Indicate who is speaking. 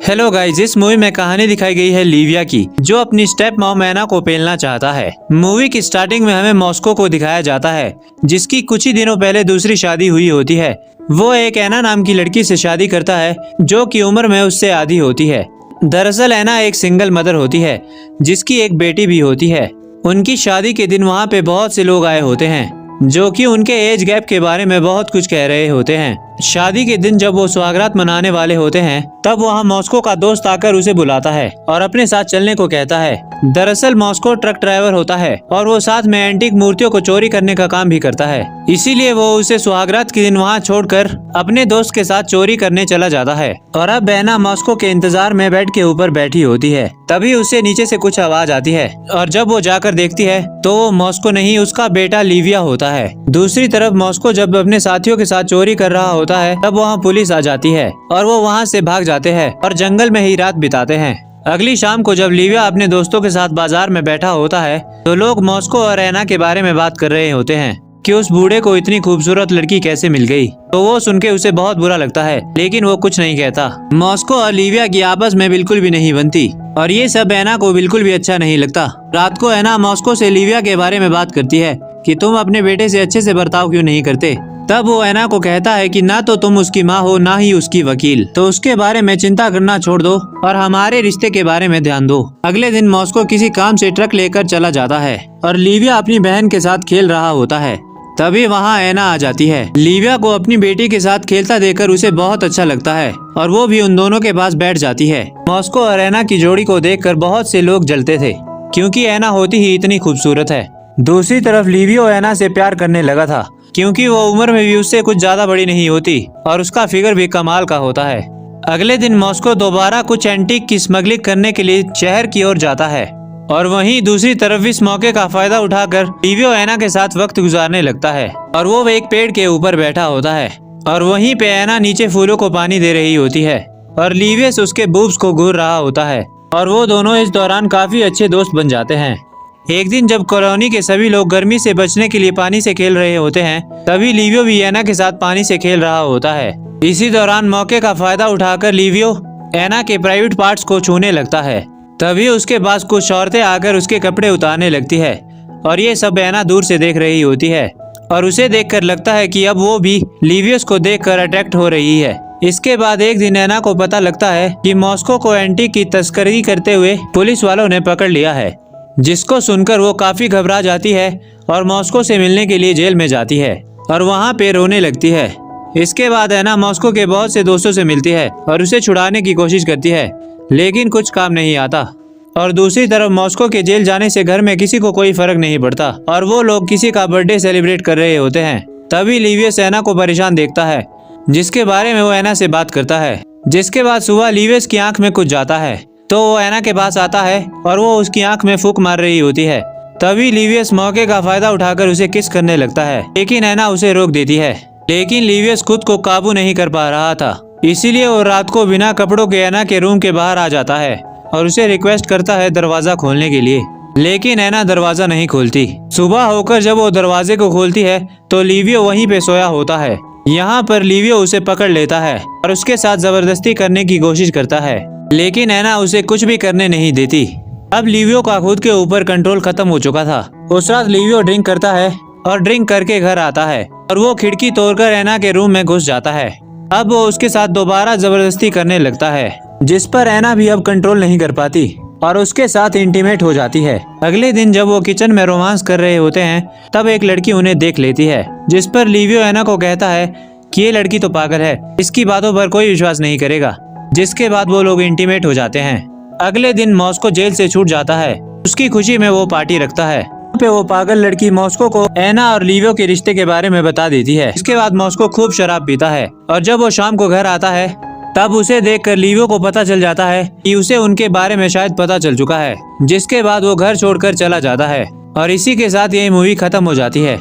Speaker 1: Hello guys, इस movie में कहानी दिखाई गई है लिविया की, जो अपनी स्टेप मॉम एना को पेलना चाहता है। मूवी की स्टार्टिंग में हमें मॉस्को को दिखाया जाता है, जिसकी कुछ ही दिनों पहले दूसरी शादी हुई होती है। वो एक एना नाम की लड़की से शादी करता है, जो कि उम्र में उससे आधी होती है। दरअसल एना एक सिंगल मदर होती है, जिसकी एक बेटी भी होती है। उनकी शादी के दिन वहाँ पे बहुत से लोग आए होते हैं, जो कि उनके एज गैप के बारे में बहुत कुछ कह रहे होते हैं। शादी के दिन जब वो सुहागरात मनाने वाले होते हैं, तब वहाँ मॉस्को का दोस्त आकर उसे बुलाता है और अपने साथ चलने को कहता है। दरअसल मॉस्को ट्रक ड्राइवर होता है और वो साथ में एंटीक मूर्तियों को चोरी करने का काम भी करता है। इसीलिए वो उसे सुहागरात के दिन वहाँ छोड़कर अपने दोस्त के साथ चोरी करने चला जाता है। और अब एना मॉस्को के इंतजार में बेड के ऊपर बैठी होती है। तभी उसे नीचे से कुछ आवाज आती है और जब वो जाकर देखती है तो वो मॉस्को नहीं, उसका बेटा लिविया होता है। दूसरी तरफ मॉस्को जब अपने साथियों के साथ चोरी कर रहा होता है, तब वहाँ पुलिस आ जाती है और वो वहाँ से भाग जाते हैं और जंगल में ही रात बिताते हैं। अगली शाम को जब लिविया अपने दोस्तों के साथ बाजार में बैठा होता है, तो लोग मॉस्को और एना के बारे में बात कर रहे होते हैं कि उस बूढ़े को इतनी खूबसूरत लड़की कैसे मिल गई। तो वो सुन के उसे बहुत बुरा लगता है, लेकिन वो कुछ नहीं कहता। मॉस्को और लिविया की आपस में बिल्कुल भी नहीं बनती और ये सब एना को बिल्कुल भी अच्छा नहीं लगता। रात को एना मॉस्को से लिविया के बारे में बात करती है कि तुम अपने बेटे से अच्छे से बर्ताव क्यों नहीं करते। तब वो एना को कहता है कि ना तो तुम उसकी माँ हो, ना ही उसकी वकील, तो उसके बारे में चिंता करना छोड़ दो और हमारे रिश्ते के बारे में ध्यान दो। अगले दिन मॉस्को किसी काम से ट्रक लेकर चला जाता है और लिविया अपनी बहन के साथ खेल रहा होता है। तभी वहाँ एना आ जाती है। लिविया को अपनी बेटी के साथ खेलता देखकर उसे बहुत अच्छा लगता है और वो भी उन दोनों के पास बैठ जाती है। मॉस्को और एना की जोड़ी को देखकर बहुत से लोग जलते थे, क्योंकि एना होती ही इतनी खूबसूरत है। दूसरी तरफ लिविया एना से प्यार करने लगा था, क्योंकि वो उम्र में भी उससे कुछ ज्यादा बड़ी नहीं होती और उसका फिगर भी कमाल का होता है। अगले दिन मॉस्को दोबारा कुछ एंटीक की स्मगलिंग करने के लिए शहर की ओर जाता है और वहीं दूसरी तरफ इस मौके का फायदा उठाकर लिविया एना के साथ वक्त गुजारने लगता है। और वो एक पेड़ के ऊपर बैठा होता है और वहीं पे एना नीचे फूलों को पानी दे रही होती है और लिविया उसके बूब्स को घूर रहा होता है और वो दोनों इस दौरान काफी अच्छे दोस्त बन जाते हैं। एक दिन जब कॉलोनी के सभी लोग गर्मी से बचने के लिए पानी से खेल रहे होते हैं, तभी लिविया भी एना के साथ पानी से खेल रहा होता है। इसी दौरान मौके का फायदा उठाकर लिविया एना के प्राइवेट पार्ट्स को छूने लगता है। तभी उसके पास कुछ औरतें आकर उसके कपड़े उतारने लगती है और ये सब एना दूर से देख रही होती है और उसे देखकर लगता है कि अब वो भी लिविया को देखकर अट्रैक्ट हो रही है। इसके बाद एक दिन एना को पता लगता है कि मॉस्को को एंटीक की तस्करी करते हुए पुलिस वालों ने पकड़ लिया है, जिसको सुनकर वो काफी घबरा जाती है और मॉस्को से मिलने के लिए जेल में जाती है और वहाँ पे रोने लगती है। इसके बाद एना मॉस्को के बहुत से दोस्तों से मिलती है और उसे छुड़ाने की कोशिश करती है, लेकिन कुछ काम नहीं आता। और दूसरी तरफ मॉस्को के जेल जाने से घर में किसी को कोई फर्क नहीं पड़ता और वो लोग किसी का बर्थडे सेलिब्रेट कर रहे होते हैं। तभी लिविया एना को परेशान देखता है, जिसके बारे में वो एना से बात करता है। जिसके बाद सुबह लिविया की आंख में कुछ जाता है, तो वो एना के पास आता है और वो उसकी आंख में फूंक मार रही होती है। तभी लिविया मौके का फायदा उठाकर उसे किस करने लगता है, लेकिन एना उसे रोक देती है। लेकिन लिविया खुद को काबू नहीं कर पा रहा था, इसीलिए वो रात को बिना कपड़ों के एना के रूम के बाहर आ जाता है और उसे रिक्वेस्ट करता है दरवाजा खोलने के लिए, लेकिन एना दरवाजा नहीं खोलती। सुबह होकर जब वो दरवाजे को खोलती है तो लिविया वहीं पे सोया होता है। यहाँ पर लिविया उसे पकड़ लेता है और उसके साथ जबरदस्ती करने की कोशिश करता है, लेकिन एना उसे कुछ भी करने नहीं देती। अब लिविया का खुद के ऊपर कंट्रोल खत्म हो चुका था। उस रात लिविया ड्रिंक करता है और ड्रिंक करके घर आता है और वो खिड़की तोड़कर एना के रूम में घुस जाता है। अब वो उसके साथ दोबारा जबरदस्ती करने लगता है, जिस पर एना भी अब कंट्रोल नहीं कर पाती और उसके साथ इंटीमेट हो जाती है। अगले दिन जब वो किचन में रोमांस कर रहे होते हैं, तब एक लड़की उन्हें देख लेती है, जिस पर लिविया एना को कहता है कि ये लड़की तो पागल है, इसकी बातों पर कोई विश्वास नहीं करेगा। जिसके बाद वो लोग इंटीमेट हो जाते हैं। अगले दिन मॉस्को जेल से छूट जाता है। उसकी खुशी में वो पार्टी रखता है। वहाँ पे वो पागल लड़की मॉस्को को एना और लिविया के रिश्ते के बारे में बता देती है। इसके बाद मॉस्को खूब शराब पीता है और जब वो शाम को घर आता है, तब उसे देखकर लिविया को पता चल जाता है कि उसे उनके बारे में शायद पता चल चुका है। जिसके बाद वो घर छोड़कर चला जाता है और इसी के साथ ये मूवी खत्म हो जाती है।